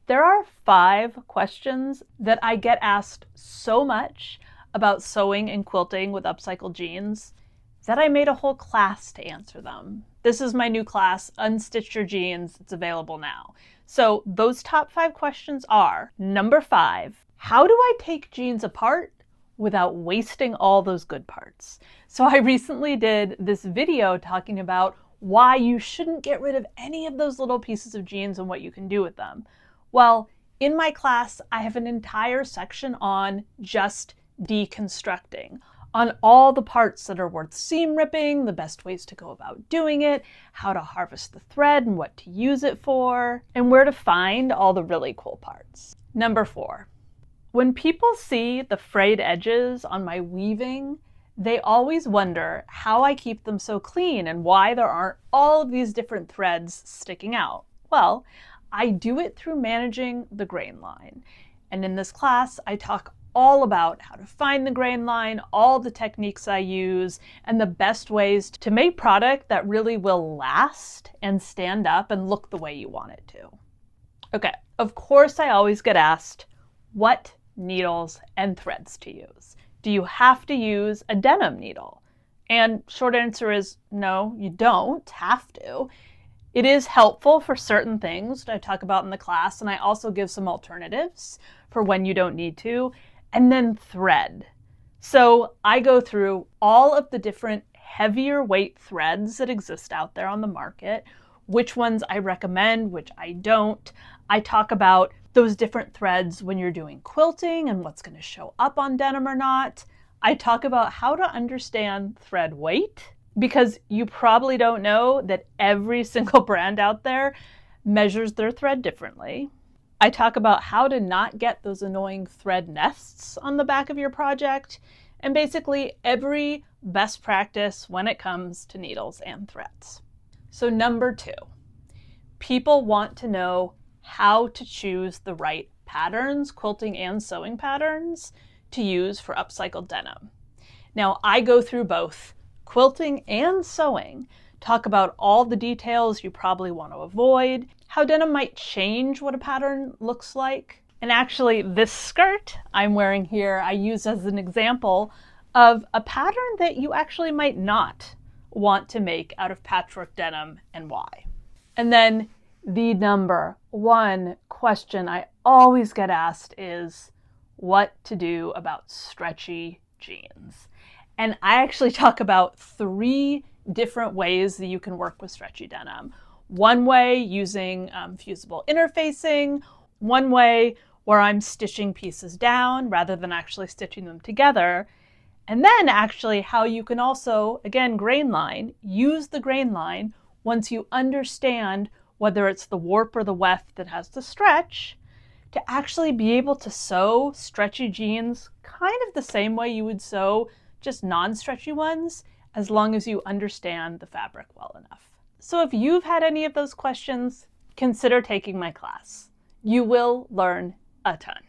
There are 5 questions that I get asked so much about sewing and quilting with upcycled jeans that I made a whole class to answer them. This is my new class, UnStitch Your Jeans. It's available now. So those top 5 questions are, number 5, how do I take jeans apart without wasting all those good parts? So I recently did this video talking about why you shouldn't get rid of any of those little pieces of jeans and what you can do with them. Well, in my class, I have an entire section on just deconstructing, on all the parts that are worth seam ripping, the best ways to go about doing it, how to harvest the thread and what to use it for, and where to find all the really cool parts. Number 4, when people see the frayed edges on my weaving, they always wonder how I keep them so clean and why there aren't all of these different threads sticking out. Well, I do it through managing the grain line. And in this class, I talk all about how to find the grain line, all the techniques I use, and the best ways to make product that really will last and stand up and look the way you want it to. Okay, of course I always get asked what needles and threads to use. Do you have to use a denim needle? And short answer is no, you don't have to. It is helpful for certain things that I talk about in the class, and I also give some alternatives for when you don't need to. And then thread. So I go through all of the different heavier weight threads that exist out there on the market, which ones I recommend, which I don't. I talk about those different threads when you're doing quilting and what's going to show up on denim or not. I talk about how to understand thread weight, because you probably don't know that every single brand out there measures their thread differently. I talk about how to not get those annoying thread nests on the back of your project, and basically every best practice when it comes to needles and threads. So number 2, people want to know how to choose the right patterns, quilting and sewing patterns, to use for upcycled denim. Now I go through both quilting and sewing, talk about all the details you probably want to avoid, how denim might change what a pattern looks like. And actually this skirt I'm wearing here, I use as an example of a pattern that you actually might not want to make out of patchwork denim and why. And then the number 1 question I always get asked is what to do about stretchy jeans. And I actually talk about 3 different ways that you can work with stretchy denim. One way using fusible interfacing, one way where I'm stitching pieces down rather than actually stitching them together, and then actually how you can also, again, grain line, use the grain line once you understand whether it's the warp or the weft that has to stretch, to actually be able to sew stretchy jeans kind of the same way you would sew just non-stretchy ones, as long as you understand the fabric well enough. So if you've had any of those questions, consider taking my class. You will learn a ton.